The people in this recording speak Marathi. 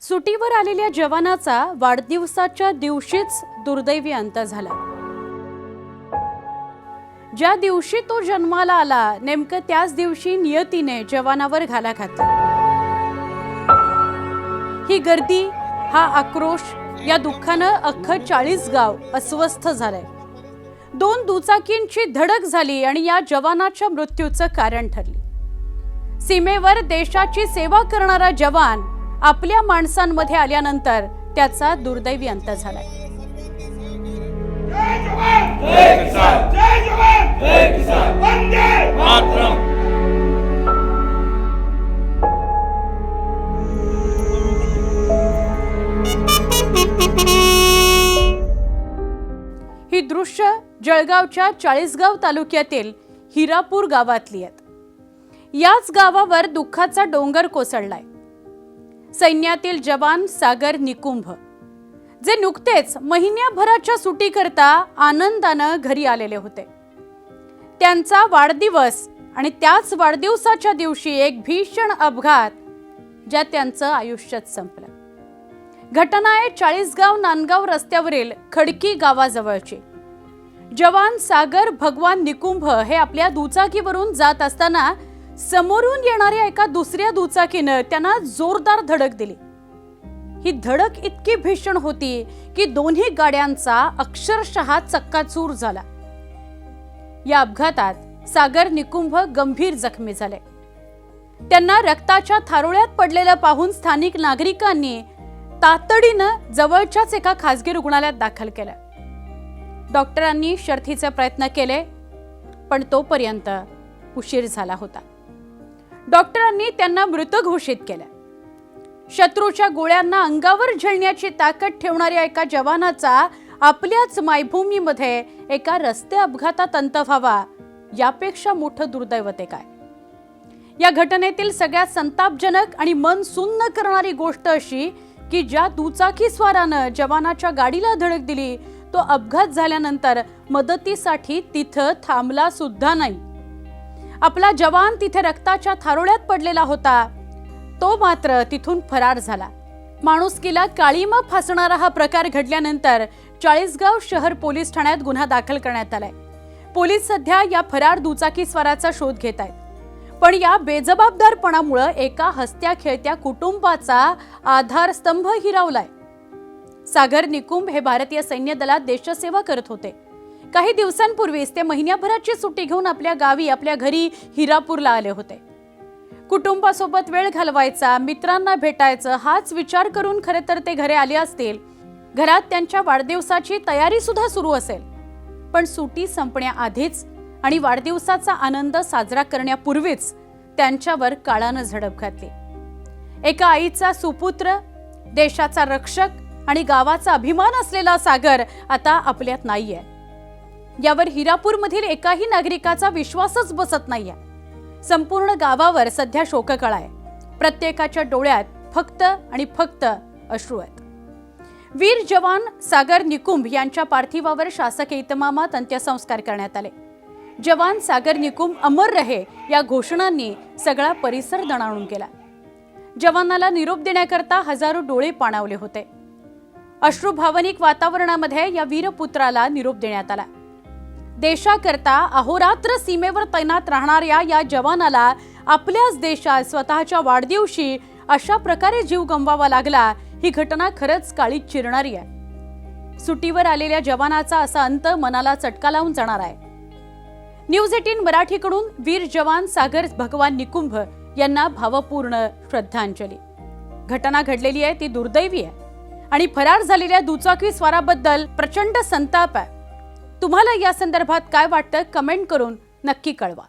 सुटीवर आलेल्या जवानाचा वाढदिवसाच्या दिवशीच दुर्दैवी अंत झाला। ज्या दिवशी तो जन्माला आला नेमकं त्याच दिवशी नियतीने जवानावर घाला घातला। ही गर्दी, हा आक्रोश, या दुःखानं अख्खं 40 गाव अस्वस्थ झालंय। 2 दुचाकींची धडक झाली आणि या जवानाच्या मृत्यूचं कारण ठरली। सीमेवर देशाची सेवा करणारा जवान आपल्या माणसांमध्ये आल्यानंतर त्याचा दुर्दैवी अंत झाला। जय जवान जय किसान, जय जवान जय किसान, वंदे मातरम। ही दृश्य जळगावच्या चाळीसगाव तालुक्यातील हिरापूर गावातली आहेत। याच गावावर दुःखाचा डोंगर कोसळलाय। सैन्यातील जवान सागर निकुंभ, जे नुकतेच महिन्याभराच्या सुटीकरता आनंदानं घरी आलेले होते, त्यांचा वाढदिवस आणि त्याच वाढदिवसाच्या दिवशी एक भीषण अपघात ज्यात त्यांचं आयुष्यच संपलं। घटना आहे चाळीसगाव नांदगाव रस्त्यावरील खडकी गावाजवळची। जवान सागर भगवान निकुंभ हे आपल्या दुचाकीवरून जात असताना समोरून येणाऱ्या एका दुसऱ्या दुचाकीनं त्यांना जोरदार धडक दिली। ही धडक इतकी भीषण होती की दोन्ही गाड्यांचा अक्षरशः चक्काचूर झाला। या अपघातात सागर निकुंभ गंभीर जखमी झाले। त्यांना रक्ताच्या थारोळ्यात पडलेलं पाहून स्थानिक नागरिकांनी तातडीनं जवळच्याच एका खासगी रुग्णालयात दाखल केलं। डॉक्टरांनी शर्थीचे प्रयत्न केले, पण तोपर्यंत उशीर झाला होता। डॉक्टरांनी त्यांना मृत घोषित केलं। शत्रूच्या गोळ्यांना अंगावर झेलण्याची ताकद ठेवणाऱ्या एका जवानाचा आपल्याच मायभूमीमध्ये एका रस्ते अपघातात अंत व्हावा, यापेक्षा मोठं दुर्दैव ते काय। या घटनेतील सगळ्यात संतापजनक आणि मन सुन्न करणारी गोष्ट अशी की ज्या दुचाकी स्वारानं जवानाच्या गाडीला धडक दिली तो अपघात झाल्यानंतर मदतीसाठी तिथं थांबला सुद्धा नाही। आपला जवान तिथे रक्ताच्या थारोळ्यात पडलेला होता, तो मात्र तिथून फरार झाला। माणुसकीला काळीमा फासणारा हा प्रकार घडल्यानंतर चाळीसगाव शहर पोलीस ठाण्यात गुन्हा दाखल करण्यात आलाय। पोलीस सध्या या फरार दुचाकी स्वाराचा शोध घेत आहेत। पण या बेजबाबदारपणामुळे एका हसत्या खेळत्या कुटुंबाचा आधारस्तंभ हिरावलाय। सागर निकुंभ हे भारतीय सैन्य दलात देशसेवा करत होते। काही दिवसांपूर्वीच ते महिन्याभराची सुट्टी घेऊन आपल्या गावी, आपल्या घरी हिरापूरला आले होते। कुटुंबासोबत वेळ घालवायचा, मित्रांना भेटायचं हाच विचार करून खरे तर ते घरी आले असतील। घरात त्यांच्या वाढदिवसाची तयारी सुद्धा सुरू असेल, पण सुट्टी संपण्याआधीच आणि वाढदिवसाचा आनंद साजरा करण्यापूर्वीच त्यांच्यावर काळानं झडप घातली। एका आईचा सुपुत्र, देशाचा रक्षक आणि गावाचा अभिमान असलेला सागर आता आपल्यात नाहीये। यावर हिरापूरमधील एकाही नागरिकाचा विश्वासच बसत नाहीये। संपूर्ण गावावर सध्या शोककळा आहे। प्रत्येकाच्या डोळ्यात फक्त आणि फक्त अश्रू आहेत। वीर जवान सागर निकुंभ यांच्या पार्थिवावर शासकीय इतमामात अंत्यसंस्कार करण्यात आले। जवान सागर निकुंभ अमर रहे या घोषणांनी सगळा परिसर दणाणून गेला। जवानाला निरोप देण्याकरता हजारो डोळे पाणावले होते। अश्रुभावनिक वातावरणामध्ये या वीरपुत्राला निरोप देण्यात आला। देशाकरता अहोरात्र सीमेवर तैनात राहणाऱ्या या जवानाला आपल्याच देशात स्वतःच्या वाढदिवशी अशा प्रकारे जीव गमवावा लागला, ही घटना खरंच काळीज चिरणारी आहे। सुटीवर आलेल्या जवानाचा असा अंत मनाला चटका लावून जाणार आहे। न्यूज 18 मराठीकडून वीर जवान सागर भगवान निकुंभ यांना भावपूर्ण श्रद्धांजली। घटना घडलेली आहे ती दुर्दैवी आहे आणि फरार झालेल्या दुचाकी स्वाराबद्दल प्रचंड संताप आहे। तुम्हाला या संदर्भात काय वाटतं कमेंट करून नक्की कळवा।